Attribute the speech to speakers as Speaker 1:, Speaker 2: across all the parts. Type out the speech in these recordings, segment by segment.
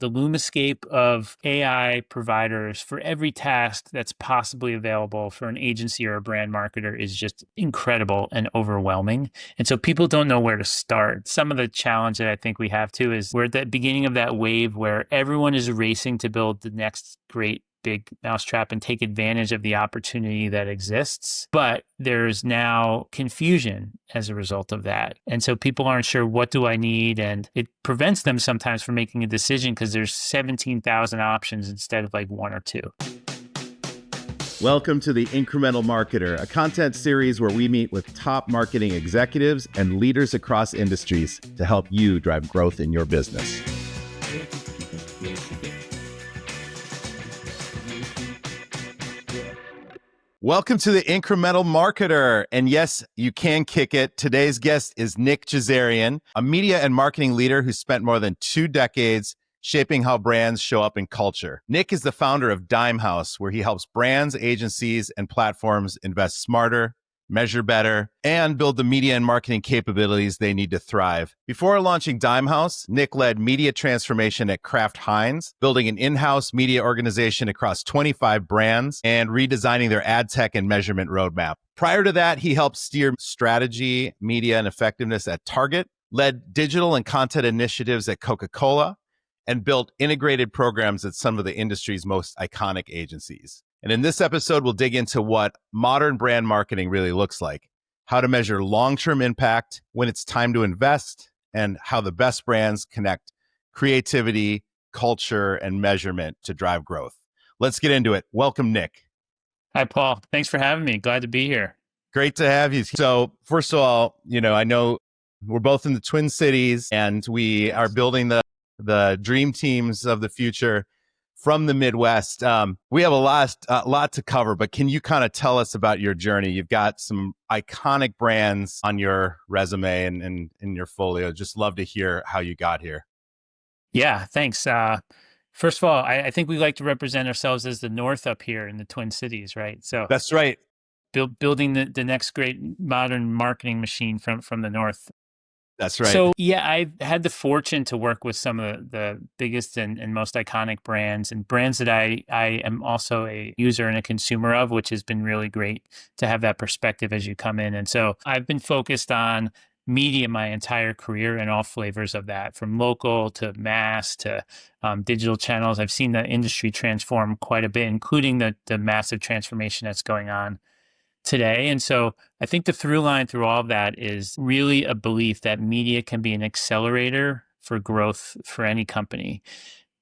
Speaker 1: the LumaScape of AI providers for every task that's possibly available for an agency or a brand marketer is just incredible and overwhelming. And so people don't know where to start. Some of the challenge that I think we have too is we're at the beginning of that wave where everyone is racing to build the next great big mousetrap and take advantage of the opportunity that exists. But there's now confusion as a result of that. And so people aren't sure, what do I need? And it prevents them sometimes from making a decision because there's 17,000 options instead of like one or two.
Speaker 2: Welcome to the Incremental Marketer, a content series where we meet with top marketing executives and leaders across industries to help you drive growth in your business. Welcome to the Incremental Marketer. And yes, you can kick it. Today's guest is Nick Jezarian, a media and marketing leader who spent more than 2 decades shaping how brands show up in culture. Nick is the founder of Dimehouse, where he helps brands, agencies, and platforms invest smarter, measure better, and build the media and marketing capabilities they need to thrive. Before launching Dimehouse, Nick led media transformation at Kraft Heinz, building an in-house media organization across 25 brands and redesigning their ad tech and measurement roadmap. Prior to that, he helped steer strategy, media, and effectiveness at Target, led digital and content initiatives at Coca-Cola, and built integrated programs at some of the industry's most iconic agencies. And in this episode, we'll dig into what modern brand marketing really looks like, how to measure long-term impact when it's time to invest, and how the best brands connect creativity, culture, and measurement to drive growth. Let's get into it. Welcome, Nick.
Speaker 1: Hi, Paul. Thanks for having me. Glad to be here.
Speaker 2: Great to have you. So first of all, I know we're both in the Twin Cities and we are building the dream teams of the future from the Midwest. We have a lot to cover, but can you kind of tell us about your journey? You've got some iconic brands on your resume and in your folio. Just love to hear how you got here.
Speaker 1: Yeah, thanks. First of all, I think we like to represent ourselves as the North up here in the Twin Cities, right? So
Speaker 2: that's right.
Speaker 1: Building the next great modern marketing machine from the North.
Speaker 2: That's right.
Speaker 1: So yeah, I had the fortune to work with some of the biggest and most iconic brands and brands that I am also a user and a consumer of, which has been really great to have that perspective as you come in. And so I've been focused on media my entire career and all flavors of that, from local to mass to digital channels. I've seen the industry transform quite a bit, including the massive transformation that's going on today. And so I think the through line through all of that is really a belief that media can be an accelerator for growth for any company.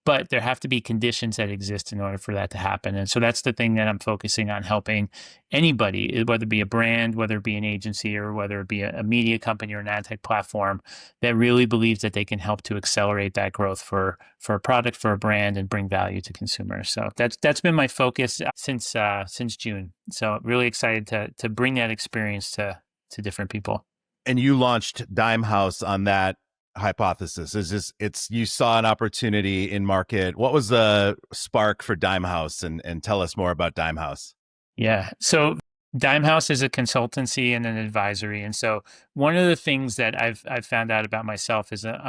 Speaker 1: But there have to be conditions that exist in order for that to happen. And so that's the thing that I'm focusing on, helping anybody, whether it be a brand, whether it be an agency, or whether it be a media company or an ad tech platform that really believes that they can help to accelerate that growth for a product, for a brand, and bring value to consumers. So that's been my focus since June. So really excited to bring that experience to different people.
Speaker 2: And you launched Dimehouse on that hypothesis. You saw an opportunity in market. What was the spark for Dimehouse, and tell us more about Dimehouse?
Speaker 1: Yeah. So Dimehouse is a consultancy and an advisory. And so one of the things that I've found out about myself is that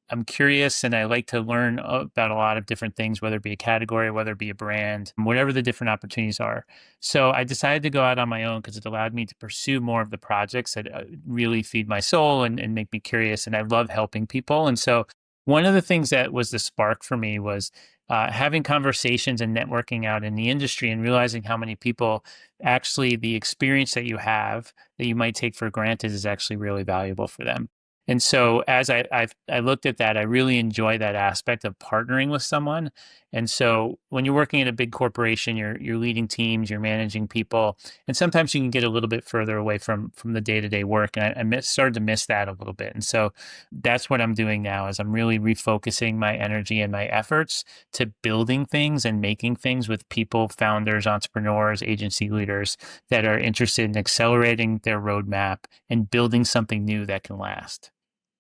Speaker 1: I'm curious and I like to learn about a lot of different things, whether it be a category, whether it be a brand, whatever the different opportunities are. So I decided to go out on my own because it allowed me to pursue more of the projects that really feed my soul and make me curious. And I love helping people. And so one of the things that was the spark for me was having conversations and networking out in the industry and realizing how many people actually the experience that you have that you might take for granted is actually really valuable for them. And so as I looked at that, I really enjoy that aspect of partnering with someone. And so when you're working at a big corporation, you're leading teams, you're managing people, and sometimes you can get a little bit further away from the day-to-day work. And I started to miss that a little bit. And so that's what I'm doing now is I'm really refocusing my energy and my efforts to building things and making things with people, founders, entrepreneurs, agency leaders that are interested in accelerating their roadmap and building something new that can last.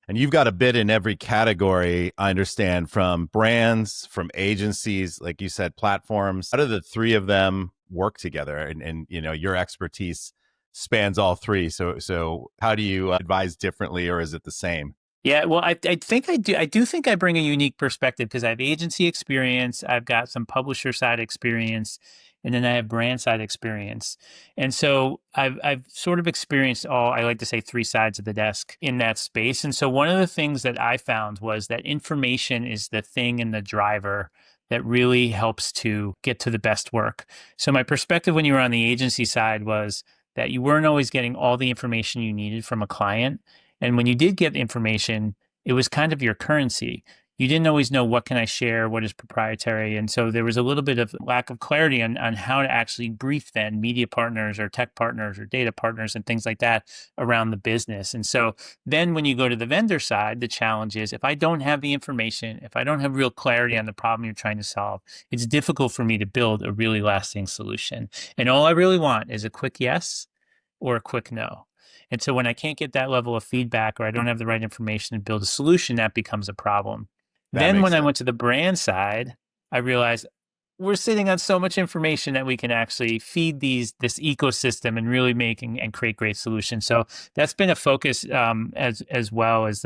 Speaker 2: And you've got a bit in every category, I understand, from brands, from agencies, like you said, platforms. How do the three of them work together? And your expertise spans all three. So how do you advise differently, or is it the same?
Speaker 1: Yeah, well, I think I do. I do think I bring a unique perspective because I have agency experience, I've got some publisher side experience, and then I have brand side experience. And so I've sort of experienced all, I like to say, three sides of the desk in that space. And so one of the things that I found was that information is the thing and the driver that really helps to get to the best work. So my perspective when you were on the agency side was that you weren't always getting all the information you needed from a client. And when you did get information, it was kind of your currency. You didn't always know what can I share, what is proprietary. And so there was a little bit of lack of clarity on how to actually brief then media partners or tech partners or data partners and things like that around the business. And so then when you go to the vendor side, the challenge is if I don't have the information, if I don't have real clarity on the problem you're trying to solve, it's difficult for me to build a really lasting solution. And all I really want is a quick yes or a quick no. And so when I can't get that level of feedback or I don't have the right information to build a solution, that becomes a problem.
Speaker 2: That
Speaker 1: Then
Speaker 2: makes
Speaker 1: when I
Speaker 2: sense.
Speaker 1: went to the brand side, I realized we're sitting on so much information that we can actually feed this ecosystem and really make and create great solutions. So that's been a focus as well as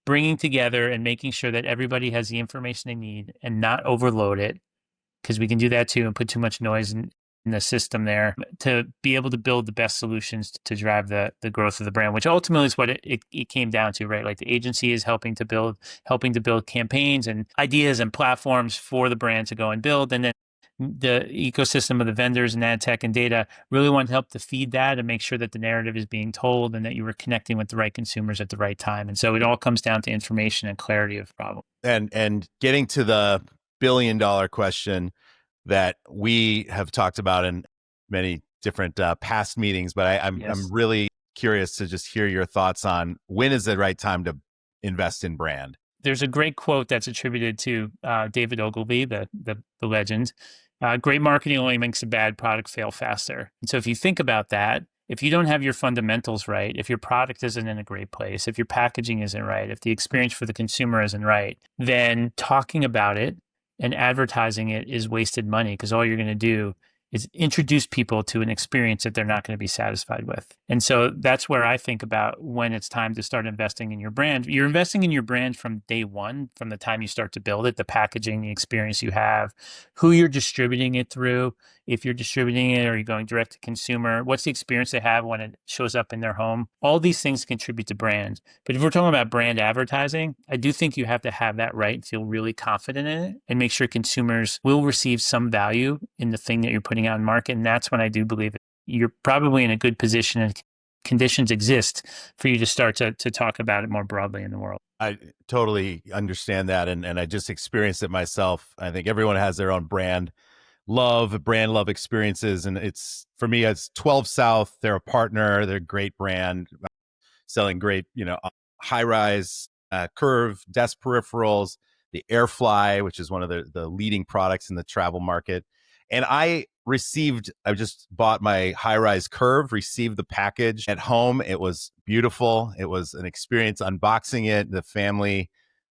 Speaker 1: bringing together and making sure that everybody has the information they need and not overload it because we can do that too and put too much noise in the system there to be able to build the best solutions to drive the growth of the brand, which ultimately is what it came down to, right? Like the agency is helping to build campaigns and ideas and platforms for the brand to go and build. And then the ecosystem of the vendors and ad tech and data really want to help to feed that and make sure that the narrative is being told and that you were connecting with the right consumers at the right time. And so it all comes down to information and clarity of problem.
Speaker 2: And getting to the billion-dollar question that we have talked about in many different past meetings, but I'm
Speaker 1: Yes.
Speaker 2: really curious to just hear your thoughts on when is the right time to invest in brand.
Speaker 1: There's a great quote that's attributed to David Ogilvy, the legend. Great marketing only makes a bad product fail faster. And so if you think about that, if you don't have your fundamentals right, if your product isn't in a great place, if your packaging isn't right, if the experience for the consumer isn't right, then talking about it and advertising it is wasted money because all you're going to do is introduce people to an experience that they're not going to be satisfied with. And so that's where I think about when it's time to start investing in your brand. You're investing in your brand from day one, from the time you start to build it, the packaging, the experience you have, who you're distributing it through. If you're distributing it or you're going direct to consumer, what's the experience they have when it shows up in their home? All these things contribute to brand. But if we're talking about brand advertising, I do think you have to have that right and feel really confident in it and make sure consumers will receive some value in the thing that you're putting out in market. And that's when I do believe you're probably in a good position and conditions exist for you to start to talk about it more broadly in the world.
Speaker 2: I totally understand that, and I just experienced it myself. I think everyone has their own brand love experiences, and it's for me, it's 12 South. They're a partner. They're a great brand, selling great, high rise curve desk peripherals, the Airfly, which is one of the leading products in the travel market. And I just bought my high rise curve, received the package at home. It was beautiful. It was an experience unboxing it. The family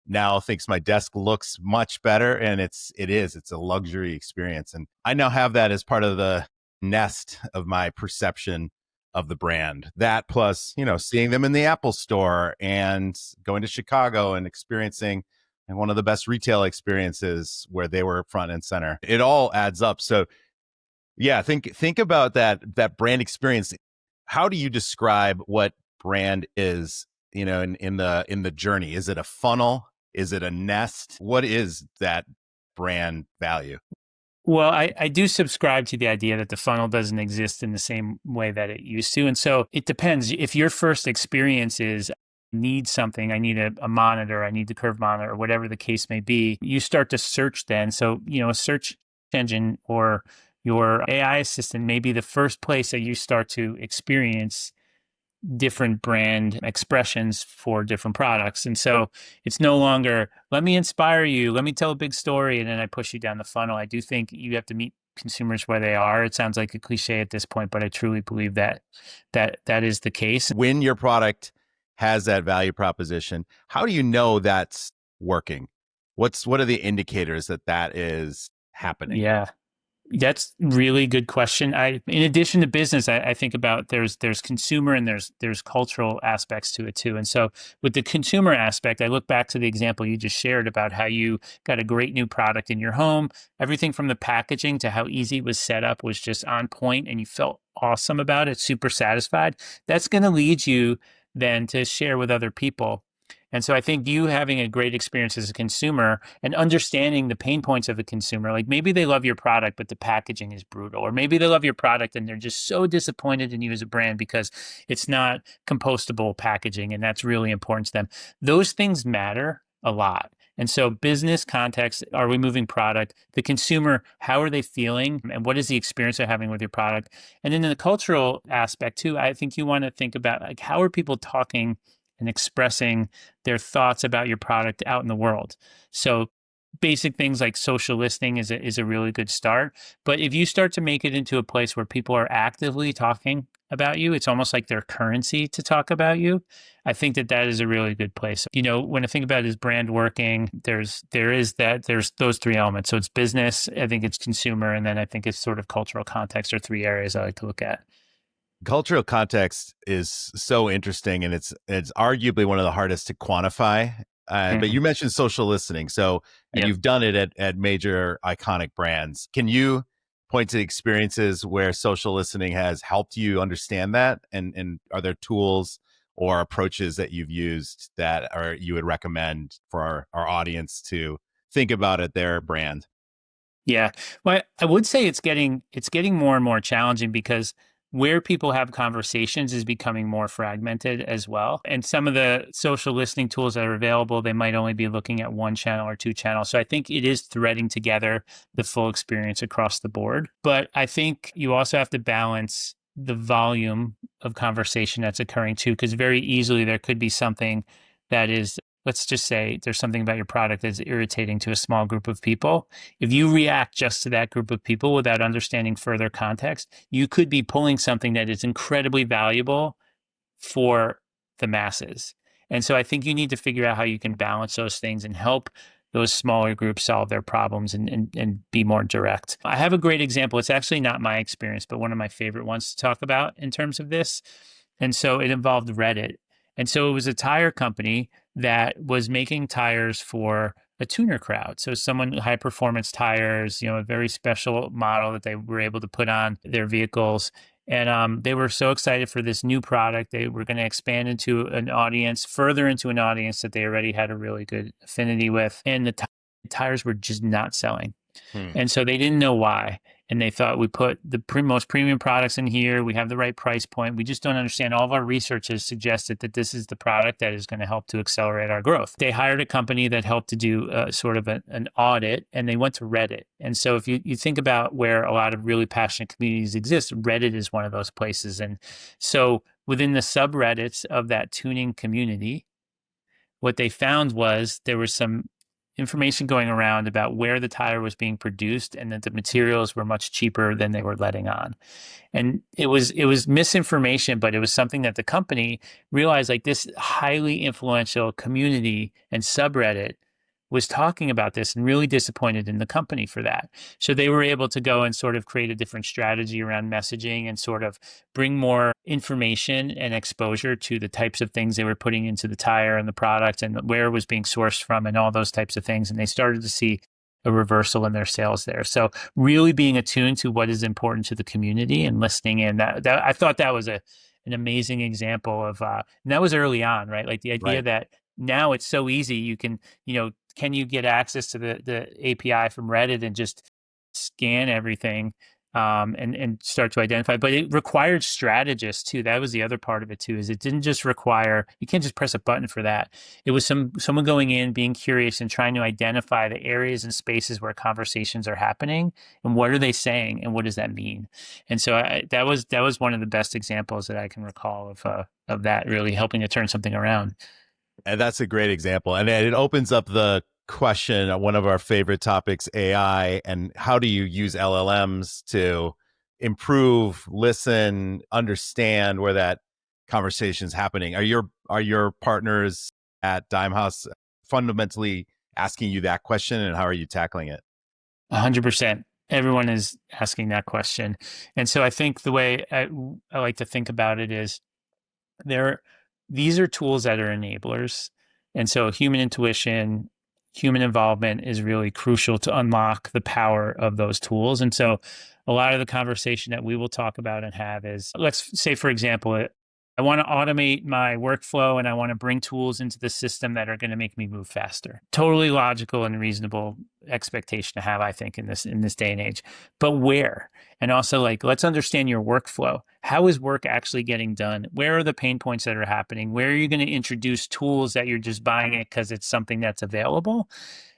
Speaker 2: now thinks my desk looks much better, and it's a luxury experience. And I now have that as part of the nest of my perception of the brand. That plus, seeing them in the Apple store and going to Chicago and experiencing one of the best retail experiences where they were front and center. It all adds up. So yeah, think about that brand experience. How do you describe what brand is, in the journey? Is it a funnel? Is it a nest? What is that brand value?
Speaker 1: Well, I do subscribe to the idea that the funnel doesn't exist in the same way that it used to. And so it depends. If your first experience is need something, I need a monitor, I need the curve monitor, or whatever the case may be, you start to search then. So, a search engine or your AI assistant may be the first place that you start to experience different brand expressions for different products. And so it's no longer, let me inspire you, let me tell a big story, and then I push you down the funnel. I do think you have to meet consumers where they are. It sounds like a cliche at this point, but I truly believe that is the case.
Speaker 2: When your product has that value proposition, how do you know that's working? What are the indicators that is happening?
Speaker 1: Yeah. That's really good question. In addition to business, I think about there's consumer and there's cultural aspects to it too. And so with the consumer aspect, I look back to the example you just shared about how you got a great new product in your home. Everything from the packaging to how easy it was set up was just on point, and you felt awesome about it, super satisfied. That's going to lead you then to share with other people. And so I think you having a great experience as a consumer and understanding the pain points of a consumer, like maybe they love your product, but the packaging is brutal, or maybe they love your product and they're just so disappointed in you as a brand because it's not compostable packaging, and that's really important to them. Those things matter a lot. And so, business context, are we moving product? The consumer, how are they feeling? And what is the experience they're having with your product? And then in the cultural aspect too, I think you want to think about like how are people talking and expressing their thoughts about your product out in the world. So basic things like social listening is a really good start. But if you start to make it into a place where people are actively talking about you, it's almost like their currency to talk about you. I think that that is a really good place. You know, when I think about is brand working, there's those three elements. So it's business, I think it's consumer, and then I think it's sort of cultural context are three areas I like to look at.
Speaker 2: Cultural context is so interesting, and it's arguably one of the hardest to quantify. But
Speaker 1: Mm-hmm.
Speaker 2: you mentioned social listening, so and
Speaker 1: Yep.
Speaker 2: you've done it at major iconic brands. Can you point to experiences where social listening has helped you understand that? And are there tools or approaches that you've used that are you would recommend for our audience to think about at their brand?
Speaker 1: Yeah. Well, I would say it's getting more and more challenging because where people have conversations is becoming more fragmented as well. And some of the social listening tools that are available, they might only be looking at one channel or two channels. So I think it is threading together the full experience across the board. But I think you also have to balance the volume of conversation that's occurring too, because very easily there could be something that is, let's just say there's something about your product that's irritating to a small group of people. If you react just to that group of people without understanding further context, you could be pulling something that is incredibly valuable for the masses. And so I think you need to figure out how you can balance those things and help those smaller groups solve their problems and be more direct. I have a great example. It's actually not my experience, but one of my favorite ones to talk about in terms of this. And so it involved Reddit. And so it was a tire company that was making tires for a tuner crowd. So someone high performance tires, a very special model that they were able to put on their vehicles. And they were so excited for this new product. They were going to expand into an audience, further into an audience that they already had a really good affinity with. And the tires were just not selling.
Speaker 2: Hmm.
Speaker 1: And so they didn't know why. And they thought we put the most premium products in here. We have the right price point. We just don't understand. All of our research has suggested that this is the product that is going to help to accelerate our growth. They hired a company that helped to do sort of an audit, and they went to Reddit. And so if you think about where a lot of really passionate communities exist, Reddit is one of those places. And so within the subreddits of that tuning community, what they found was there was some information going around about where the tire was being produced and that the materials were much cheaper than they were letting on. And it was misinformation, but it was something that the company realized like this highly influential community and subreddit was talking about this and really disappointed in the company for that. So they were able to go and sort of create a different strategy around messaging and sort of bring more information and exposure to the types of things they were putting into the tire and the product and where it was being sourced from and all those types of things. And they started to see a reversal in their sales there. So really being attuned to what is important to the community and listening in. That I thought that was an amazing example of and that was early on, right? Like the idea
Speaker 2: Right.
Speaker 1: that now it's so easy. You can you get access to the API from Reddit and just scan everything and start to identify? But it required strategists too. That was the other part of it too, is it didn't just require, you can't just press a button for that. It was someone going in, being curious and trying to identify the areas and spaces where conversations are happening and what are they saying and what does that mean? And so that was one of the best examples that I can recall of that really helping to turn something around.
Speaker 2: And that's a great example. And it opens up the question, one of our favorite topics, AI, and how do you use LLMs to improve, listen, understand where that conversation is happening? Are your partners at Dimehouse fundamentally asking you that question, and how are you tackling it?
Speaker 1: 100%. Everyone is asking that question. And so I think the way I like to think about it is there, these are tools that are enablers. And so human intuition, human involvement is really crucial to unlock the power of those tools. And so a lot of the conversation that we will talk about and have is, let's say, for example, I want to automate my workflow and I want to bring tools into the system that are going to make me move faster. Totally logical and reasonable expectation to have, I think, in this day and age. But where? And also, like, let's understand your workflow. How is work actually getting done? Where are the pain points that are happening? Where are you going to introduce tools that you're just buying it because it's something that's available?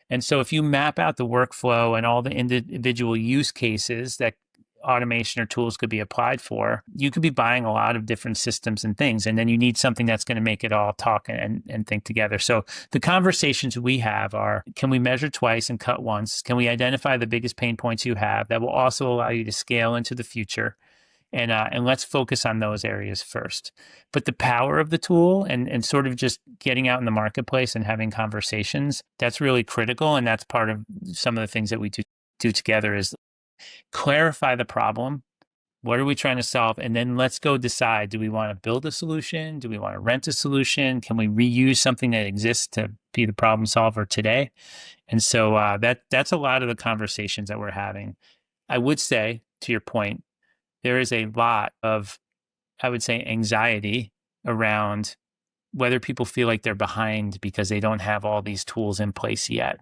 Speaker 1: And so if you map out the workflow and all the individual use cases that automation or tools could be applied for, you could be buying a lot of different systems and things. And then you need something that's going to make it all talk and think together. So the conversations we have are, can we measure twice and cut once? Can we identify the biggest pain points you have that will also allow you to scale into the future? And let's focus on those areas first. But the power of the tool and sort of just getting out in the marketplace and having conversations, that's really critical. And that's part of some of the things that we do together is clarify the problem. What are we trying to solve? And then let's go decide, do we want to build a solution? Do we want to rent a solution? Can we reuse something that exists to be the problem solver today? And so that's a lot of the conversations that we're having. I would say, to your point, there is a lot of, I would say, anxiety around whether people feel like they're behind because they don't have all these tools in place yet.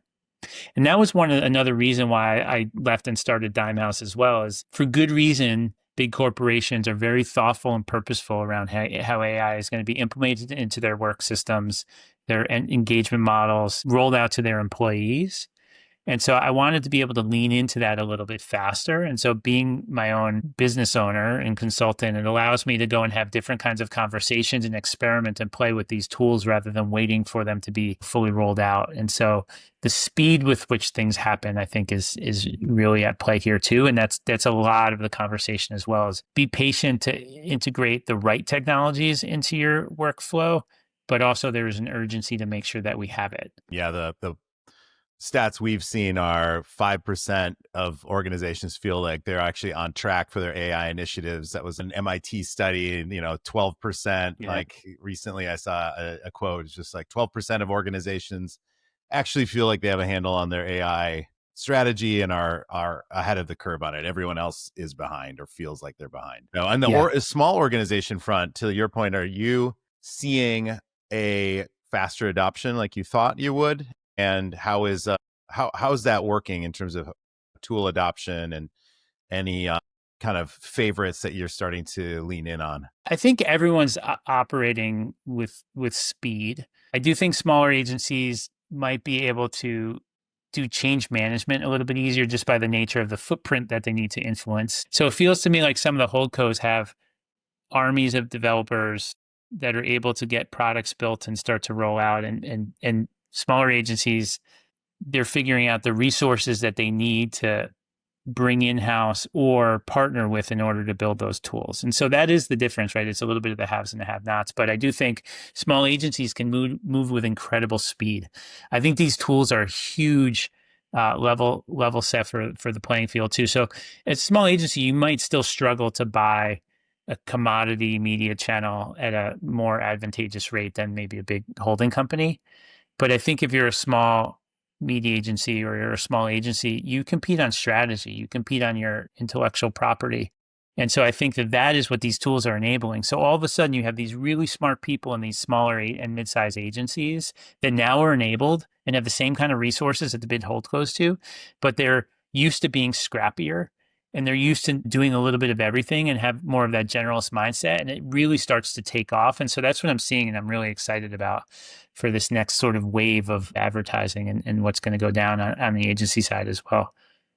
Speaker 1: And that was another reason why I left and started Dimehouse as well, is for good reason. Big corporations are very thoughtful and purposeful around how AI is going to be implemented into their work systems, their engagement models, rolled out to their employees. And so I wanted to be able to lean into that a little bit faster. And so being my own business owner and consultant, it allows me to go and have different kinds of conversations and experiment and play with these tools rather than waiting for them to be fully rolled out. And so the speed with which things happen, I think, is really at play here too. And that's a lot of the conversation as well, is be patient to integrate the right technologies into your workflow, but also there is an urgency to make sure that we have it.
Speaker 2: Yeah, the stats we've seen are 5% of organizations feel like they're actually on track for their AI initiatives. That was an MIT study, and 12%.
Speaker 1: Yeah.
Speaker 2: Like recently I saw a quote, it's just like 12% of organizations actually feel like they have a handle on their AI strategy and are ahead of the curve on it. Everyone else is behind or feels like they're behind. Now, on the small organization front, to your point, are you seeing a faster adoption like you thought you would? And how is that working in terms of tool adoption and any kind of favorites that you're starting to lean in on?
Speaker 1: I think everyone's operating with speed. I do think smaller agencies might be able to do change management a little bit easier just by the nature of the footprint that they need to influence. So it feels to me like some of the holdcos have armies of developers that are able to get products built and start to roll out, and smaller agencies, they're figuring out the resources that they need to bring in-house or partner with in order to build those tools. And so that is the difference, right? It's a little bit of the haves and the have-nots, but I do think small agencies can move with incredible speed. I think these tools are huge level set for the playing field too. So as a small agency, you might still struggle to buy a commodity media channel at a more advantageous rate than maybe a big holding company. But I think if you're a small media agency or you're a small agency, you compete on strategy, you compete on your intellectual property. And so I think that is what these tools are enabling. So all of a sudden you have these really smart people in these smaller and mid-sized agencies that now are enabled and have the same kind of resources that the big holdcos do, but they're used to being scrappier and they're used to doing a little bit of everything and have more of that generalist mindset. And it really starts to take off. And so that's what I'm seeing and I'm really excited about for this next sort of wave of advertising and what's going to go down on the agency side as well.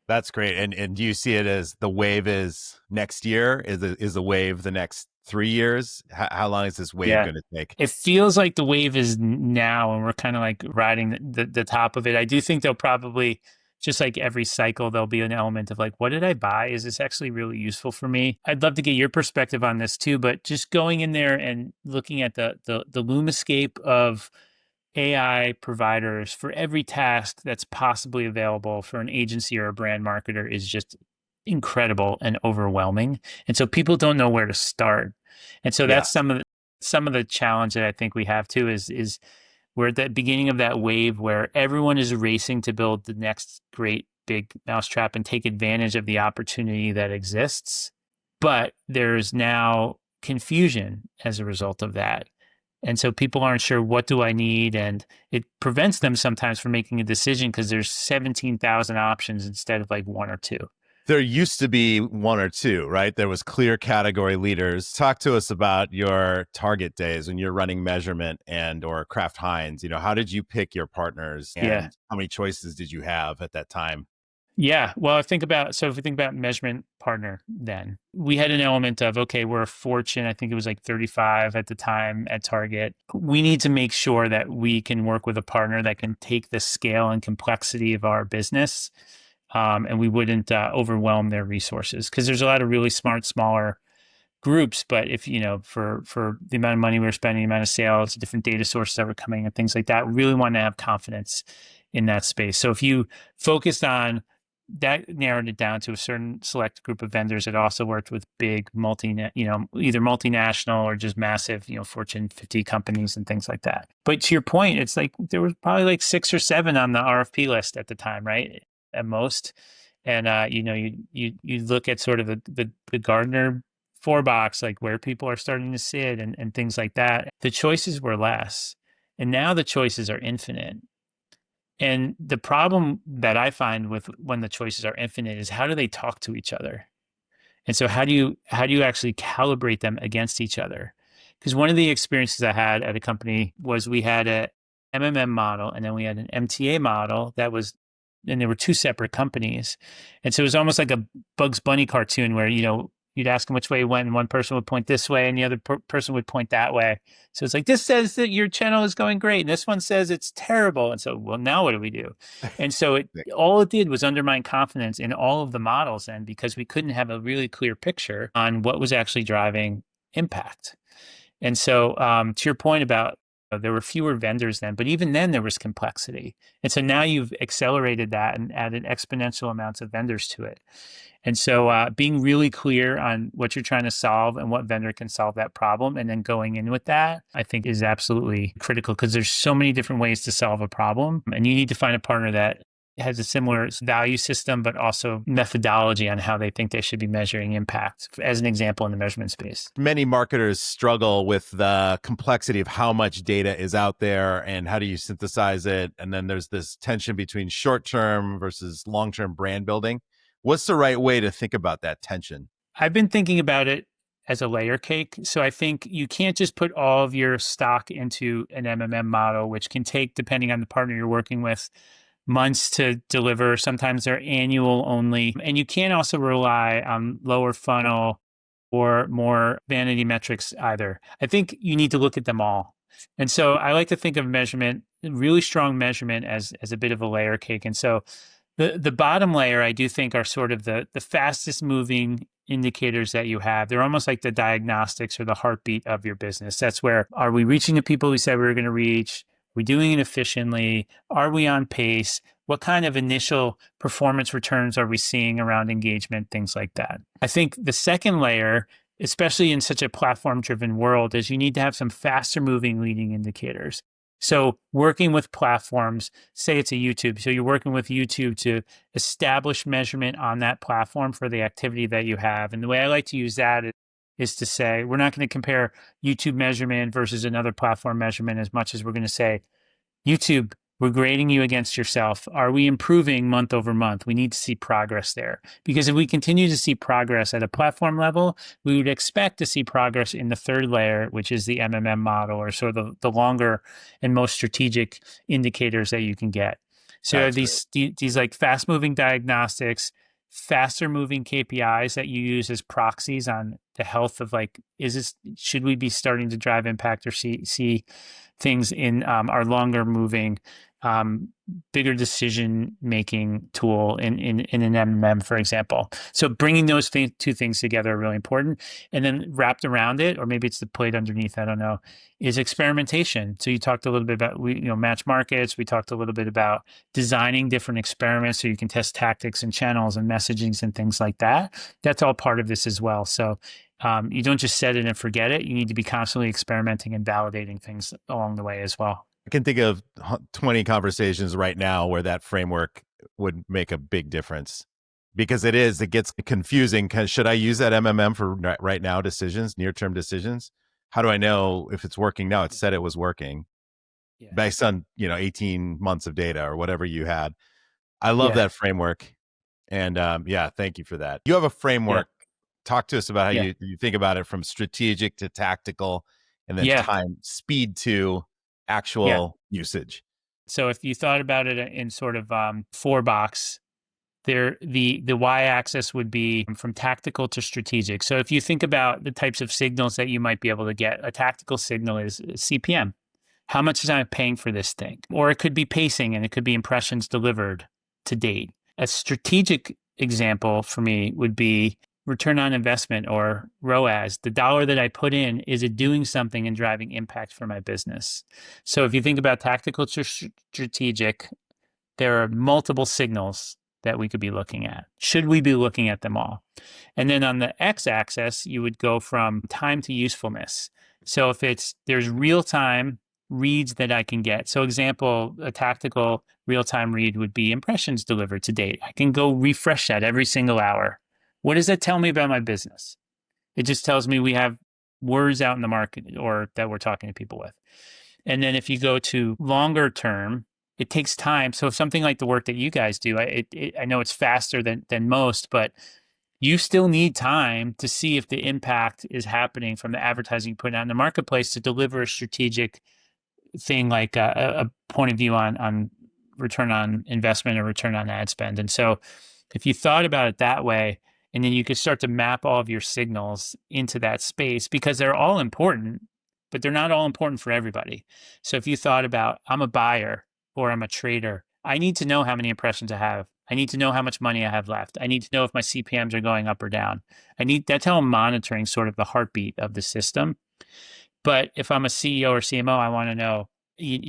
Speaker 2: That's great. And do you see it as the wave is next year? Is the wave the next 3 years? How long is this wave going to take?
Speaker 1: It feels like the wave is now and we're kind of like riding the top of it. I do think they'll probably, just like every cycle, there'll be an element of like, what did I buy? Is this actually really useful for me? I'd love to get your perspective on this too, but just going in there and looking at the LUMAscape of AI providers for every task that's possibly available for an agency or a brand marketer is just incredible and overwhelming. And so people don't know where to start. And so
Speaker 2: Yeah.
Speaker 1: that's some of the challenge that I think we have too is we're at the beginning of that wave where everyone is racing to build the next great big mousetrap and take advantage of the opportunity that exists. But there's now confusion as a result of that. And so people aren't sure, what do I need? And it prevents them sometimes from making a decision because there's 17,000 options instead of like one or two.
Speaker 2: There used to be one or two, right? There was clear category leaders. Talk to us about your target days when you're running measurement and or Kraft Heinz. How did you pick your partners
Speaker 1: Yeah.
Speaker 2: and how many choices did you have at that time?
Speaker 1: Yeah. Well, if we think about measurement partner, then we had an element of, okay, we're a Fortune. I think it was like 35 at the time at Target. We need to make sure that we can work with a partner that can take the scale and complexity of our business. And we wouldn't overwhelm their resources because there's a lot of really smart, smaller groups. But if, for the amount of money we were spending, the amount of sales, different data sources that were coming and things like that, we really want to have confidence in that space. So if you focused on that, narrowed it down to a certain select group of vendors that also worked with big either multinational or just massive, Fortune 50 companies and things like that. But to your point, it's like there was probably like 6 or 7 on the RFP list at the time, right? At most. And you look at sort of the Gartner 4 box, like where people are starting to sit and things like that. The choices were less. And now the choices are infinite. And the problem that I find with when the choices are infinite is, how do they talk to each other? And so how do you actually calibrate them against each other? Because one of the experiences I had at a company was we had a MMM model and then we had an MTA model and there were two separate companies. And so it was almost like a Bugs Bunny cartoon where, you'd ask them which way it went and one person would point this way and the other person would point that way. So it's like, this says that your channel is going great and this one says it's terrible. And so, well, now what do we do? And so all it did was undermine confidence in all of the models then, because we couldn't have a really clear picture on what was actually driving impact. And so to your point about there were fewer vendors then, but even then there was complexity. And so now you've accelerated that and added exponential amounts of vendors to it. And so being really clear on what you're trying to solve and what vendor can solve that problem, and then going in with that, I think is absolutely critical, because there's so many different ways to solve a problem. And you need to find a partner that has a similar value system, but also methodology on how they think they should be measuring impact, as an example in the measurement space.
Speaker 2: Many marketers struggle with the complexity of how much data is out there and how do you synthesize it. And then there's this tension between short-term versus long-term brand building. What's the right way to think about that tension?
Speaker 1: I've been thinking about it as a layer cake. So I think you can't just put all of your stock into an MMM model, which can take, depending on the partner you're working with, months to deliver. Sometimes they're annual only. And you can't also rely on lower funnel or more vanity metrics either. I think you need to look at them all. And so I like to think of measurement, really strong measurement, as a bit of a layer cake. And so the bottom layer, I do think, are sort of the fastest moving indicators that you have. They're almost like the diagnostics or the heartbeat of your business. That's where, are we reaching the people we said we were going to reach? Are we doing it efficiently? Are we on pace? What kind of initial performance returns are we seeing around engagement? Things like that. I think the second layer, especially in such a platform-driven world, is you need to have some faster moving leading indicators. So working with platforms, say it's a YouTube. So you're working with YouTube to establish measurement on that platform for the activity that you have. And the way I like to use that is to say, we're not going to compare YouTube measurement versus another platform measurement as much as we're going to say, YouTube, we're grading you against yourself. Are we improving month over month? We need to see progress there. Because if we continue to see progress at a platform level, we would expect to see progress in the third layer, which is the MMM model, or sort of the longer and most strategic indicators that you can get. So these like fast moving diagnostics, faster moving KPIs that you use as proxies on the health of, like, should we be starting to drive impact or see things in our longer moving bigger decision making tool in an MMM, for example. So bringing those two things together are really important. And then wrapped around it, or maybe it's the plate underneath, I don't know, is experimentation. So you talked a little bit about match markets. We talked a little bit about designing different experiments so you can test tactics and channels and messagings and things like that. That's all part of this as well. So you don't just set it and forget it. You need to be constantly experimenting and validating things along the way as well.
Speaker 2: I can think of 20 conversations right now where that framework would make a big difference, because it gets confusing. Should I use that MMM for right now decisions, near-term decisions? How do I know if it's working now? It said it was working based on, 18 months of data or whatever you had. I love that framework. And thank you for that. You have a framework. Talk to us about how you think about it from strategic to tactical, and then time, speed to actual usage.
Speaker 1: So if you thought about it in sort of 4-box, the y-axis would be from tactical to strategic. So if you think about the types of signals that you might be able to get, a tactical signal is CPM. How much am I paying for this thing? Or it could be pacing, and it could be impressions delivered to date. A strategic example for me would be return on investment, or ROAS. The dollar that I put in, is it doing something and driving impact for my business? So if you think about tactical to strategic, there are multiple signals that we could be looking at. Should we be looking at them all? And then on the x-axis, you would go from time to usefulness. So if there's real-time reads that I can get. So example, a tactical real-time read would be impressions delivered to date. I can go refresh that every single hour. What does that tell me about my business? It just tells me we have words out in the market, or that we're talking to people with. And then if you go to longer term, it takes time. So something like the work that you guys do, I know it's faster than most, but you still need time to see if the impact is happening from the advertising you put out in the marketplace to deliver a strategic thing, like a point of view on return on investment or return on ad spend. And so if you thought about it that way, and then you could start to map all of your signals into that space, because they're all important, but they're not all important for everybody. So if you thought about, I'm a buyer or I'm a trader, I need to know how many impressions I have. I need to know how much money I have left. I need to know if my CPMs are going up or down. That's how I'm monitoring sort of the heartbeat of the system. But if I'm a CEO or CMO, I want to know,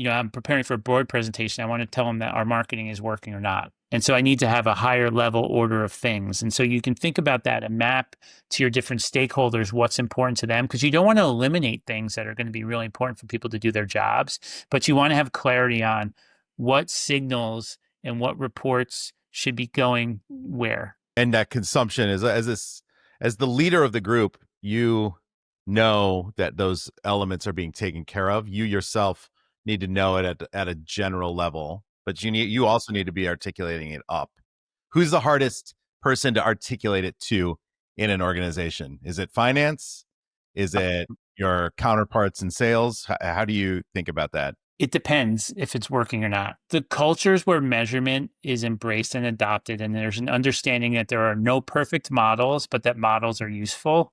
Speaker 1: I'm preparing for a board presentation. I want to tell them that our marketing is working or not. And so I need to have a higher level order of things. And so you can think about that and map to your different stakeholders what's important to them, because you don't want to eliminate things that are going to be really important for people to do their jobs, but you want to have clarity on what signals and what reports should be going where.
Speaker 2: And that consumption is, as the leader of the group, you know that those elements are being taken care of. You yourself need to know it at a general level, but you also need to be articulating it up. Who's the hardest person to articulate it to in an organization? Is it finance? Is it your counterparts in sales? How do you think about that?
Speaker 1: It depends if it's working or not. The cultures where measurement is embraced and adopted, and there's an understanding that there are no perfect models, but that models are useful.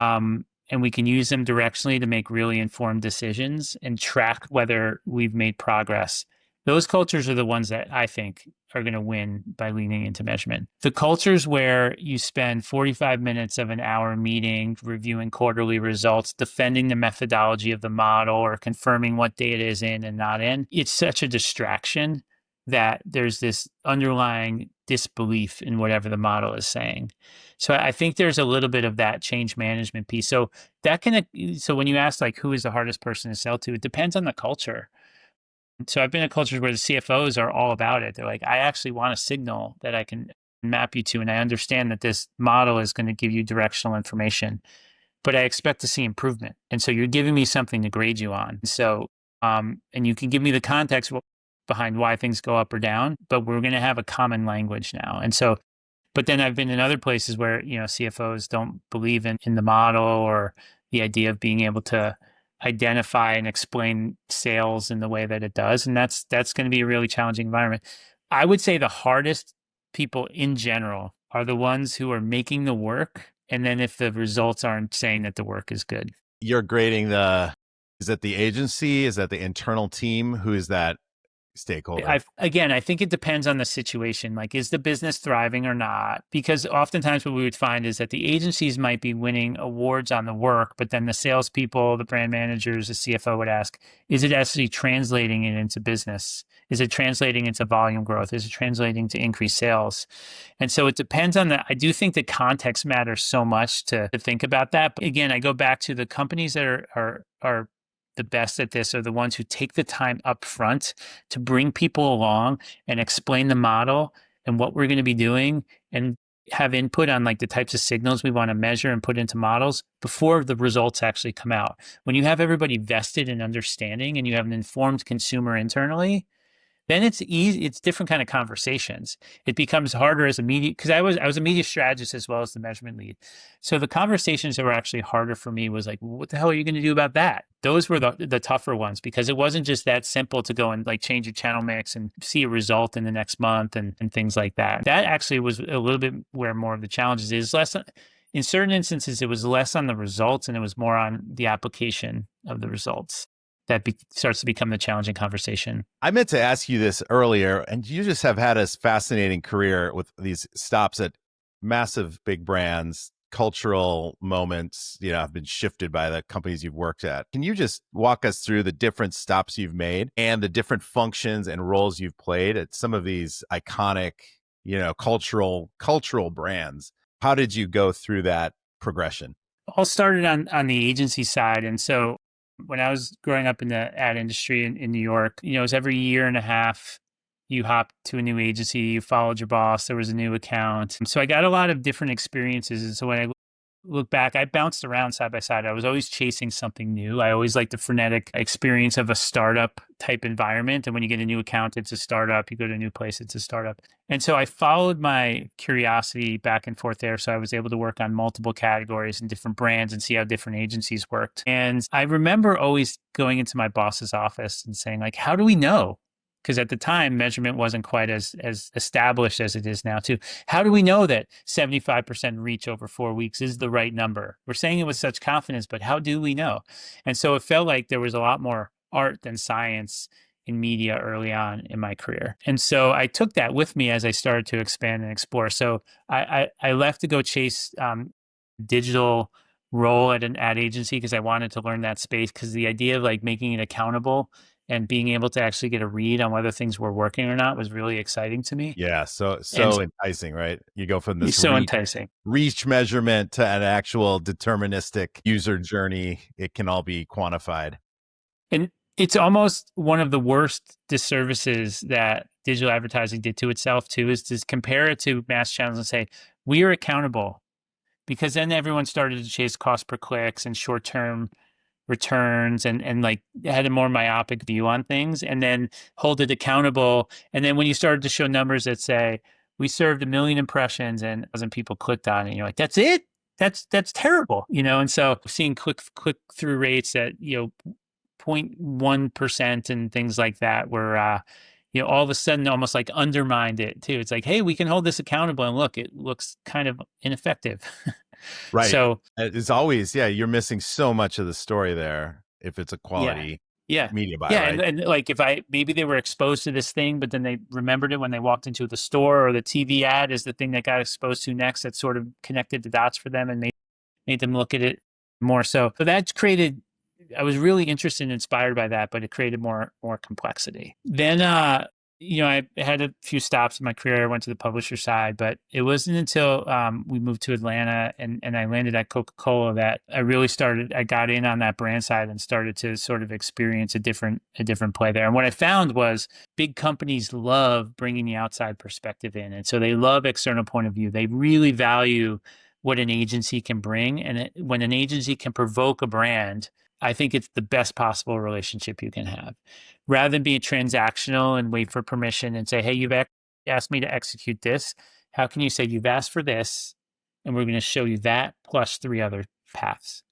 Speaker 1: And we can use them directionally to make really informed decisions and track whether we've made progress. Those cultures are the ones that I think are going to win by leaning into measurement. The cultures where you spend 45 minutes of an hour meeting, reviewing quarterly results, defending the methodology of the model, or confirming what data is in and not in, it's such a distraction that there's this underlying disbelief in whatever the model is saying. So I think there's a little bit of that change management piece. So when you ask like, who is the hardest person to sell to, it depends on the culture. So I've been in cultures where the CFOs are all about it. They're like, I actually want a signal that I can map you to, and I understand that this model is going to give you directional information, but I expect to see improvement. And so you're giving me something to grade you on. So, and you can give me the context behind why things go up or down, but we're going to have a common language now. And so, but then I've been in other places where, CFOs don't believe in the model or the idea of being able to identify and explain sales in the way that it does. And that's going to be a really challenging environment. I would say the hardest people in general are the ones who are making the work. And then if the results aren't saying that the work is good.
Speaker 2: You're grading is that the agency? Is that the internal team? Who is that stakeholder?
Speaker 1: I think it depends on the situation. Like, is the business thriving or not? Because oftentimes what we would find is that the agencies might be winning awards on the work, but then the salespeople, the brand managers, the CFO would ask, is it actually translating it into business? Is it translating into volume growth? Is it translating to increased sales? And so it depends on that. I do think the context matters so much to think about that. But again, I go back to the companies that are the best at this are the ones who take the time up front to bring people along and explain the model and what we're going to be doing and have input on like the types of signals we want to measure and put into models before the results actually come out. When you have everybody vested in understanding and you have an informed consumer internally, then it's easy. It's different kind of conversations. It becomes harder as a media because I was a media strategist as well as the measurement lead. So the conversations that were actually harder for me was like, what the hell are you going to do about that? Those were the tougher ones because it wasn't just that simple to go and like change a channel mix and see a result in the next month and things like that. That actually was a little bit where more of the challenges is less. In certain instances, it was less on the results and it was more on the application of the results that starts to become the challenging conversation.
Speaker 2: I meant to ask you this earlier, and you just have had a fascinating career with these stops at massive big brands, cultural moments, have been shifted by the companies you've worked at. Can you just walk us through the different stops you've made and the different functions and roles you've played at some of these iconic, cultural brands? How did you go through that progression?
Speaker 1: All started on the agency side. And so when I was growing up in the ad industry in New York, it was every year and a half, you hopped to a new agency, you followed your boss, there was a new account. So I got a lot of different experiences. And so when I look back, I bounced around side by side. I was always chasing something new. I always liked the frenetic experience of a startup type environment. And when you get a new account, it's a startup. You go to a new place, it's a startup. And so I followed my curiosity back and forth there. So I was able to work on multiple categories and different brands and see how different agencies worked. And I remember always going into my boss's office and saying, like, how do we know? Because at the time, measurement wasn't quite as established as it is now, too. How do we know that 75% reach over 4 weeks is the right number? We're saying it with such confidence, but how do we know? And so it felt like there was a lot more art than science in media early on in my career. And so I took that with me as I started to expand and explore. So I left to go chase digital role at an ad agency because I wanted to learn that space because the idea of like making it accountable and being able to actually get a read on whether things were working or not was really exciting to me.
Speaker 2: Yeah, so enticing, right? You go from this
Speaker 1: enticing
Speaker 2: reach measurement to an actual deterministic user journey. It can all be quantified.
Speaker 1: And it's almost one of the worst disservices that digital advertising did to itself too, is to compare it to mass channels and say, we are accountable. Because then everyone started to chase cost per clicks and short-term returns and like had a more myopic view on things and then hold it accountable. And then when you started to show numbers that say we served 1 million impressions and 1,000 people clicked on it, you're like, that's it? That's terrible, And so seeing click through rates at 0.1% and things like that were all of a sudden almost like undermined it too. It's like, hey, we can hold this accountable and look, it looks kind of ineffective.
Speaker 2: Right.
Speaker 1: So
Speaker 2: it's always, you're missing so much of the story there if it's a quality media buy.
Speaker 1: Yeah.
Speaker 2: Right?
Speaker 1: And like maybe they were exposed to this thing, but then they remembered it when they walked into the store, or the TV ad is the thing that got exposed to next that sort of connected the dots for them and made them look at it more. So that created, I was really interested and inspired by that, but it created more complexity. Then, I had a few stops in my career. I went to the publisher side, but it wasn't until we moved to Atlanta and I landed at Coca-Cola that I got in on that brand side and started to sort of experience a different play there. And what I found was big companies love bringing the outside perspective in. And so they love external point of view. They really value what an agency can bring. And when an agency can provoke a brand, I think it's the best possible relationship you can have. Rather than being transactional and wait for permission and say, hey, you've asked me to execute this. How can you say you've asked for this and we're going to show you that plus 3 other paths?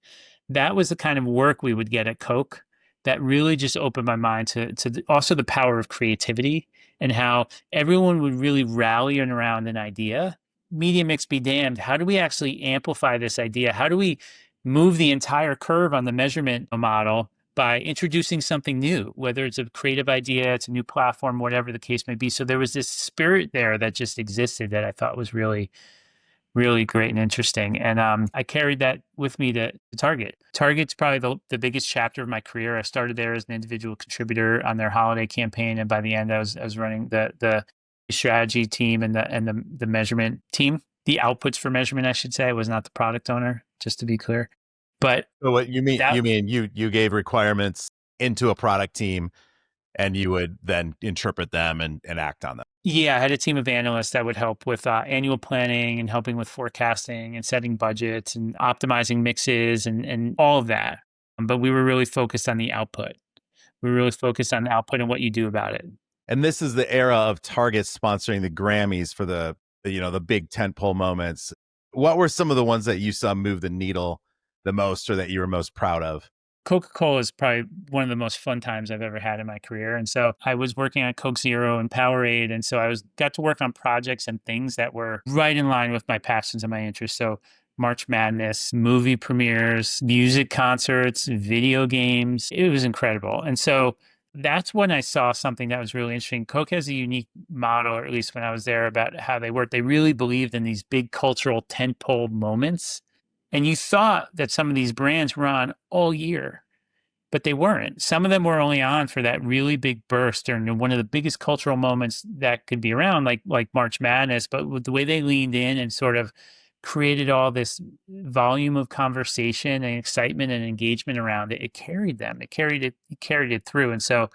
Speaker 1: That was the kind of work we would get at Coke that really just opened my mind to also the power of creativity and how everyone would really rally around an idea. Media mix be damned. How do we actually amplify this idea? How do we move the entire curve on the measurement model by introducing something new, whether it's a creative idea, it's a new platform, whatever the case may be. So there was this spirit there that just existed that I thought was really great and interesting. And I carried that with me to Target. Target's probably the biggest chapter of my career. I started there as an individual contributor on their holiday campaign, and by the end, I was running the strategy team and the measurement team. The outputs for measurement, I should say. I was not the product owner, just to be clear. But
Speaker 2: So what you mean?
Speaker 1: that,
Speaker 2: You gave requirements into a product team, and you would then interpret them and act on them.
Speaker 1: yeah, I had a team of analysts that would help with annual planning and helping with forecasting and setting budgets and optimizing mixes and all of that. But we were really focused on the output. We were really focused on the output and what you do about it.
Speaker 2: And this is the era of Target sponsoring the Grammys for the big tentpole moments. What were some of the ones that you saw move the needle the most, or that you were most proud of?
Speaker 1: Coca-Cola is probably one of the most fun times I've ever had in my career. And so I was working on Coke Zero and Powerade. And so got to work on projects and things that were right in line with my passions and my interests. So March Madness, movie premieres, music concerts, video games. It was incredible. And so that's when I saw something that was really interesting. Coke has a unique model, or at least when I was there, about how they work. They really believed in these big cultural tentpole moments. And you thought that some of these brands were on all year, but they weren't. Some of them were only on for that really big burst during one of the biggest cultural moments that could be around, like March Madness. But with the way they leaned in and sort of created all this volume of conversation and excitement and engagement around it, it carried them. It carried it through. And so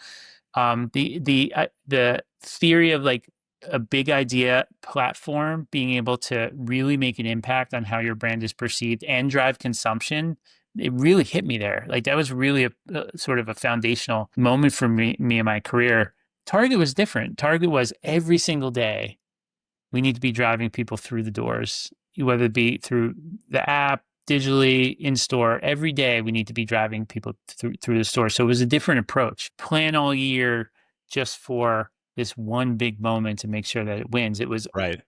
Speaker 1: the theory of like a big idea platform being able to really make an impact on how your brand is perceived and drive consumption, it really hit me there. Like that was really a sort of a foundational moment for me in my career. Target was different. Target was every single day, we need to be driving people through the doors, whether it be through the app, digitally, in store. Every day we need to be driving people through the store. So it was a different approach. Plan all year just for this one big moment to make sure that it wins. It was
Speaker 2: Right.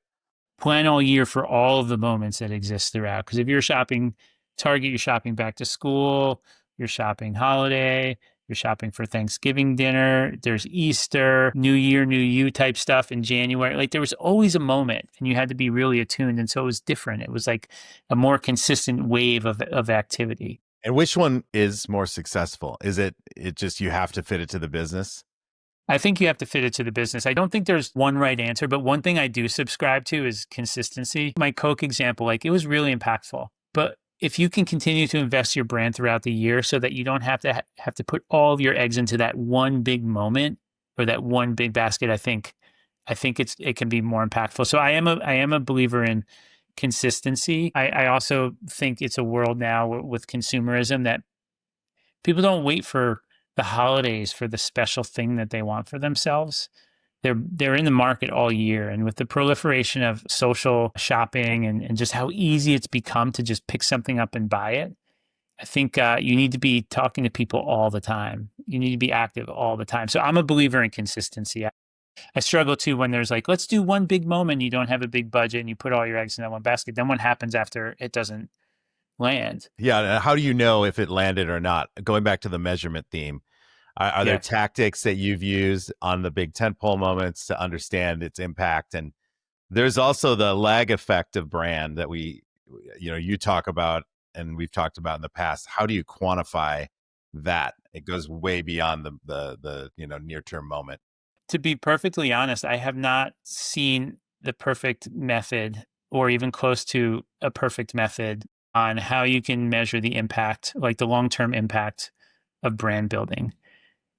Speaker 1: plan all year for all of the moments that exist throughout. Because if you're shopping Target, you're shopping back to school, you're shopping holiday, you're shopping for Thanksgiving dinner, there's Easter, New Year, New You type stuff in January. Like there was always a moment and you had to be really attuned. And so it was different. It was like a more consistent wave of activity.
Speaker 2: And which one is more successful? Is it just you have to fit it to the business?
Speaker 1: I think you have to fit it to the business. I don't think there's one right answer, but one thing I do subscribe to is consistency. My Coke example, like it was really impactful, but if you can continue to invest your brand throughout the year so that you don't have to put all of your eggs into that one big moment or that one big basket, I think it can be more impactful. So I am a believer in consistency. I also think it's a world now with consumerism that people don't wait for the holidays for the special thing that they want for themselves. They're in the market all year. And with the proliferation of social shopping and just how easy it's become to just pick something up and buy it, I think you need to be talking to people all the time. You need to be active all the time. So I'm a believer in consistency. I struggle too when there's like, let's do one big moment. You don't have a big budget and you put all your eggs in that one basket. Then what happens after it doesn't land?
Speaker 2: Yeah. How do you know if it landed or not? Going back to the measurement theme, are there tactics that you've used on the big tentpole moments to understand its impact? And there's also the lag effect of brand that you talk about and we've talked about in the past. How do you quantify that? It goes way beyond the near term moment.
Speaker 1: To be perfectly honest, I have not seen the perfect method or even close to a perfect method on how you can measure the impact, like the long-term impact of brand building.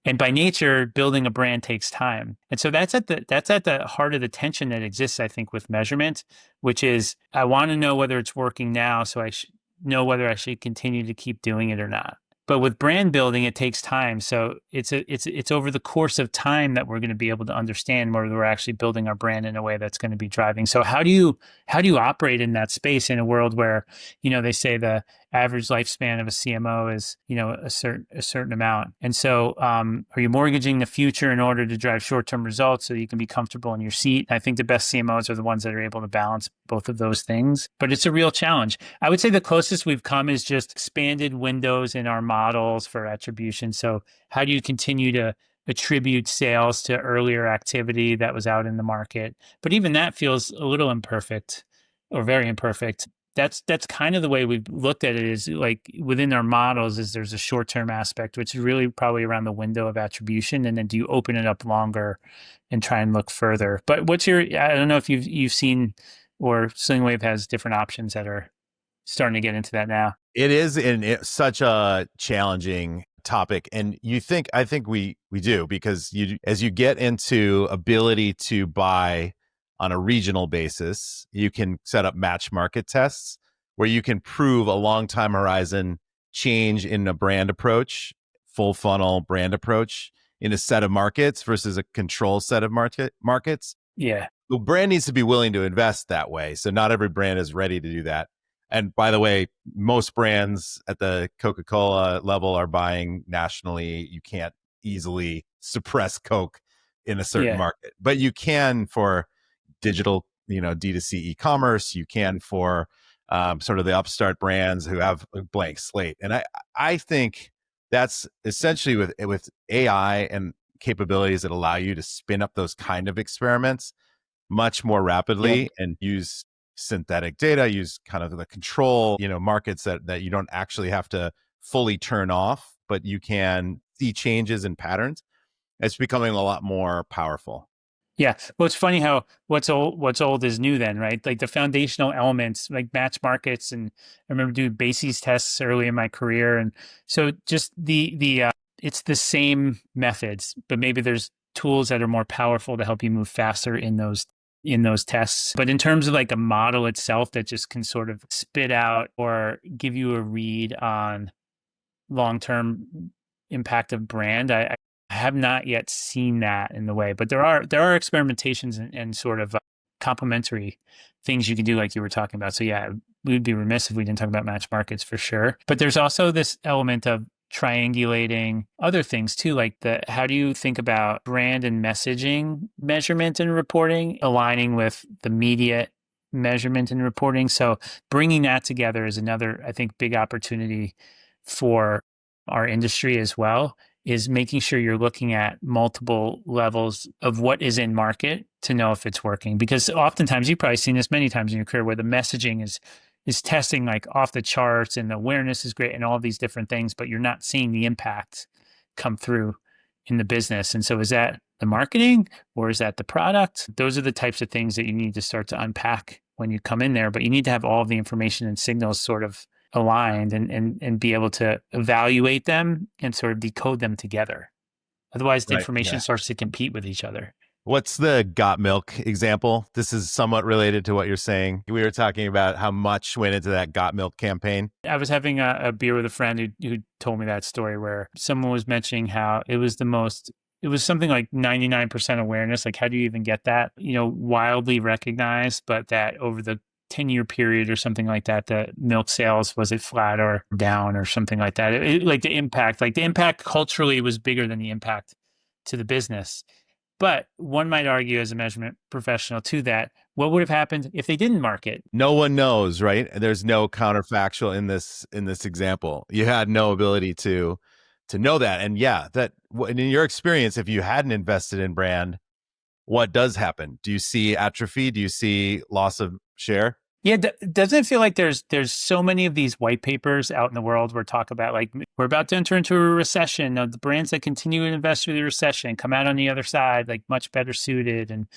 Speaker 1: And by nature, building a brand takes time. And so that's at the heart of the tension that exists, I think, with measurement, which is I want to know whether it's working now, so I know whether I should continue to keep doing it or not. But with brand building, it takes time. So it's over the course of time that we're going to be able to understand whether we're actually building our brand in a way that's going to be driving. So how do you operate in that space in a world where, they say the average lifespan of a CMO is, a certain amount. And so are you mortgaging the future in order to drive short-term results so you can be comfortable in your seat? I think the best CMOs are the ones that are able to balance both of those things, but it's a real challenge. I would say the closest we've come is just expanded windows in our models for attribution. So how do you continue to attribute sales to earlier activity that was out in the market? But even that feels a little imperfect or very imperfect. That's kind of the way we've looked at it, is like within our models is there's a short-term aspect, which is really probably around the window of attribution. And then do you open it up longer and try and look further? But I don't know if you've seen, or Slingwave has different options that are starting to get into that now.
Speaker 2: It is such a challenging topic, and I think we do, because as you get into ability to buy on a regional basis, you can set up match market tests where you can prove a long time horizon change in a brand approach, full funnel brand approach in a set of markets versus a control set of markets.
Speaker 1: Yeah.
Speaker 2: The brand needs to be willing to invest that way. So not every brand is ready to do that. And by the way, most brands at the Coca-Cola level are buying nationally. You can't easily suppress Coke in a certain
Speaker 1: Yeah.
Speaker 2: market, but you can for digital, D2C e-commerce. You can for sort of the upstart brands who have a blank slate. And I think that's essentially with AI and capabilities that allow you to spin up those kind of experiments much more
Speaker 1: Yep.
Speaker 2: rapidly and use synthetic data, use kind of the control, markets that you don't actually have to fully turn off, but you can see changes in patterns. It's becoming a lot more powerful.
Speaker 1: Yeah. Well, it's funny how what's old is new then, right? Like the foundational elements, like match markets, and I remember doing bases tests early in my career. And so just the it's the same methods, but maybe there's tools that are more powerful to help you move faster in those tests. But in terms of like a model itself that just can sort of spit out or give you a read on long-term impact of brand, I have not yet seen that in the way, but there are experimentations and sort of complementary things you can do, like you were talking about. So yeah, we would be remiss if we didn't talk about match markets for sure. But there's also this element of triangulating other things too, like how do you think about brand and messaging measurement and reporting aligning with the media measurement and reporting? So bringing that together is another, I think, big opportunity for our industry as well, is making sure you're looking at multiple levels of what is in market to know if it's working. Because oftentimes, you've probably seen this many times in your career, where the messaging is testing like off the charts and the awareness is great and all these different things, but you're not seeing the impact come through in the business. And so is that the marketing or is that the product? Those are the types of things that you need to start to unpack when you come in there, but you need to have all of the information and signals sort of aligned and be able to evaluate them and sort of decode them together. Otherwise, the
Speaker 2: Right.
Speaker 1: information
Speaker 2: Yeah.
Speaker 1: starts to compete with each other.
Speaker 2: What's the got milk example? This is somewhat related to what you're saying. We were talking about how much went into that got milk campaign.
Speaker 1: I was having a beer with a friend who told me that story, where someone was mentioning how it was it was something like 99% awareness. Like, how do you even get that? Wildly recognized, but that over the 10-year period or something like that, the milk sales, was it flat or down or something like that? Like the impact culturally was bigger than the impact to the business. But one might argue, as a measurement professional, to that, what would have happened if they didn't market?
Speaker 2: No one knows, right? There's no counterfactual in this example. You had no ability to know that. And yeah, that in your experience, if you hadn't invested in brand, what does happen? Do you see atrophy? Do you see loss of share?
Speaker 1: Yeah, doesn't it feel like there's so many of these white papers out in the world where talk about, like, we're about to enter into a recession. The brands that continue to invest through the recession come out on the other side like much better suited. And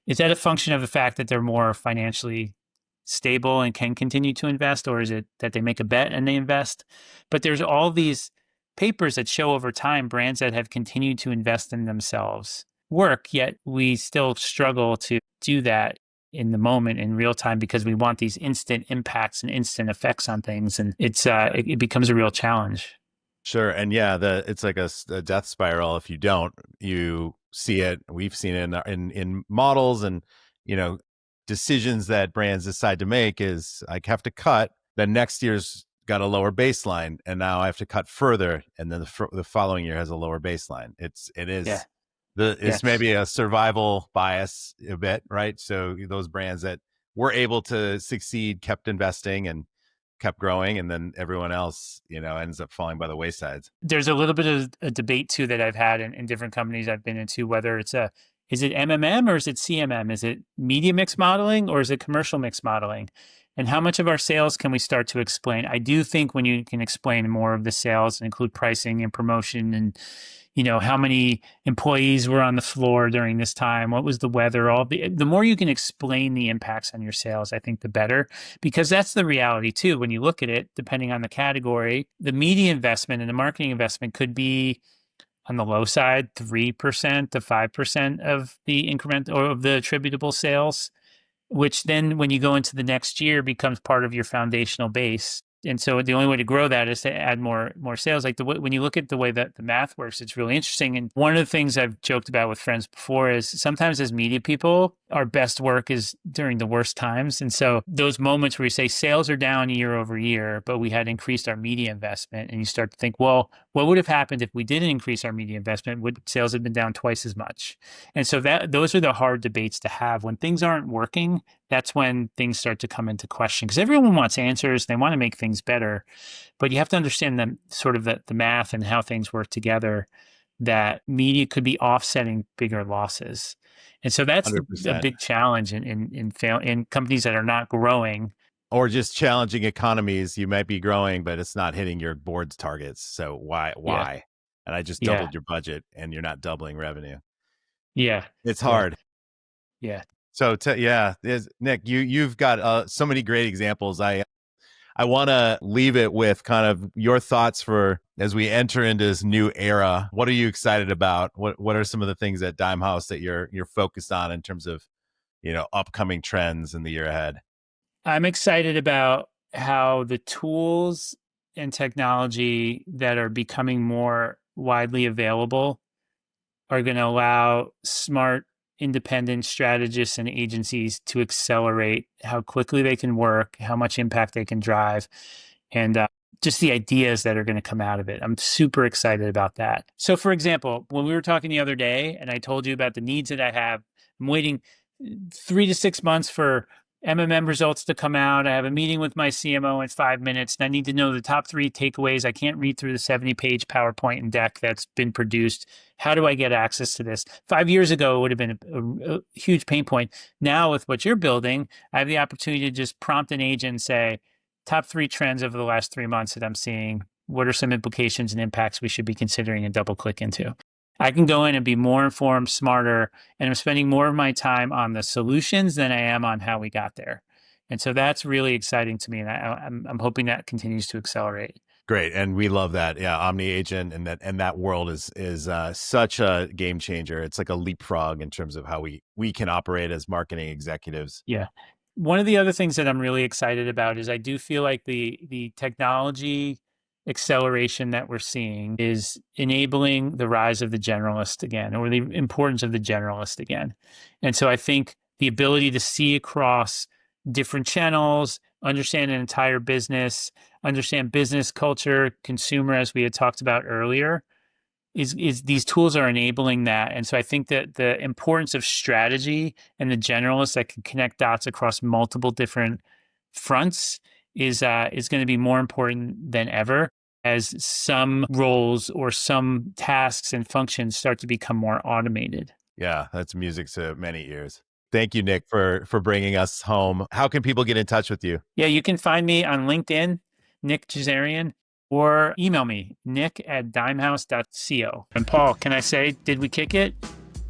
Speaker 1: is that a function of the fact that they're more financially stable and can continue to invest, or is it that they make a bet and they invest? But there's all these papers that show over time brands that have continued to invest in themselves work, yet we still struggle to do that in the moment in real time because we want these instant impacts and instant effects on things, and it becomes a real challenge.
Speaker 2: Sure. And yeah, it's like a death spiral. If you don't, you see it. We've seen it in models, and decisions that brands decide to make is I have to cut. Then next year's got a lower baseline, and now I have to cut further, and then the following year has a lower baseline. It
Speaker 1: Yeah,
Speaker 2: is
Speaker 1: yeah,
Speaker 2: it's maybe a survival bias a bit, right? So those brands that were able to succeed kept investing and kept growing, and then everyone else, ends up falling by the wayside.
Speaker 1: There's a little bit of a debate too that I've had in different companies I've been into, whether is it MMM or is it CMM? Is it media mix modeling or is it commercial mix modeling? And how much of our sales can we start to explain? I do think when you can explain more of the sales and include pricing and promotion and, how many employees were on the floor during this time, what was the weather, the more you can explain the impacts on your sales, I think the better, because that's the reality too. When you look at it, depending on the category, the media investment and the marketing investment could be on the low side, 3% to 5% of the increment or of the attributable sales, which then when you go into the next year becomes part of your foundational base. And so the only way to grow that is to add more sales. Like when you look at the way that the math works, it's really interesting. And one of the things I've joked about with friends before is sometimes as media people, our best work is during the worst times. And so those moments where you say sales are down year over year, but we had increased our media investment, and you start to think, well, what would have happened if we didn't increase our media investment? Would sales have been down twice as much? And so those are the hard debates to have. When things aren't working, that's when things start to come into question, because everyone wants answers. They want to make things better, but you have to understand the math and how things work together, that media could be offsetting bigger losses. And so that's a big challenge in companies that are not growing.
Speaker 2: Or just challenging economies. You might be growing, but it's not hitting your board's targets. So why? Yeah. And I just doubled your budget and you're not doubling revenue.
Speaker 1: Yeah.
Speaker 2: It's hard.
Speaker 1: Yeah.
Speaker 2: So Nick, you've got so many great examples. I want to leave it with kind of your thoughts for as we enter into this new era. What are you excited about? What are some of the things at Dimehouse that you're focused on in terms of, upcoming trends in the year ahead?
Speaker 1: I'm excited about how the tools and technology that are becoming more widely available are going to allow smart, independent strategists and agencies to accelerate how quickly they can work, how much impact they can drive, and just the ideas that are going to come out of it. I'm super excited about that. So for example, when we were talking the other day and I told you about the needs that I have, I'm waiting 3 to 6 months for MMM results to come out. I have a meeting with my CMO in 5 minutes, and I need to know the top 3 takeaways. I can't read through the 70-page PowerPoint and deck that's been produced. How do I get access to this? 5 years ago, it would have been a huge pain point. Now, with what you're building, I have the opportunity to just prompt an agent and say, top 3 trends over the last 3 months that I'm seeing. What are some implications and impacts we should be considering and double click into? I can go in and be more informed, smarter, and I'm spending more of my time on the solutions than I am on how we got there. And so that's really exciting to me, and I'm hoping that continues to accelerate.
Speaker 2: Great, and we love that. Yeah, Omni Agent and that world is such a game changer. It's like a leapfrog in terms of how we can operate as marketing executives.
Speaker 1: Yeah. One of the other things that I'm really excited about is I do feel like the technology acceleration that we're seeing is enabling the rise of the generalist again, or the importance of the generalist again. And so I think the ability to see across different channels, understand an entire business, understand business culture, consumer, as we had talked about earlier, is these tools are enabling that. And so I think that the importance of strategy and the generalists that can connect dots across multiple different fronts is going to be more important than ever, as some roles or some tasks and functions start to become more automated.
Speaker 2: Yeah, that's music to many ears. Thank you, Nick, for bringing us home. How can people get in touch with you?
Speaker 1: Yeah, you can find me on LinkedIn, Nick Jezarian, or email me, nick@dimehouse.co. And Paul, can I say, did we kick it?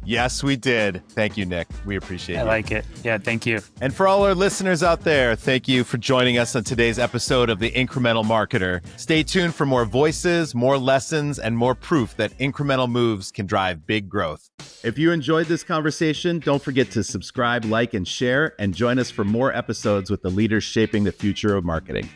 Speaker 2: Yes, we did. Thank you, Nick. We appreciate it.
Speaker 1: I like it. Yeah, thank you.
Speaker 2: And for all our listeners out there, thank you for joining us on today's episode of The Incremental Marketer. Stay tuned for more voices, more lessons, and more proof that incremental moves can drive big growth. If you enjoyed this conversation, don't forget to subscribe, like, and share, and join us for more episodes with the leaders shaping the future of marketing.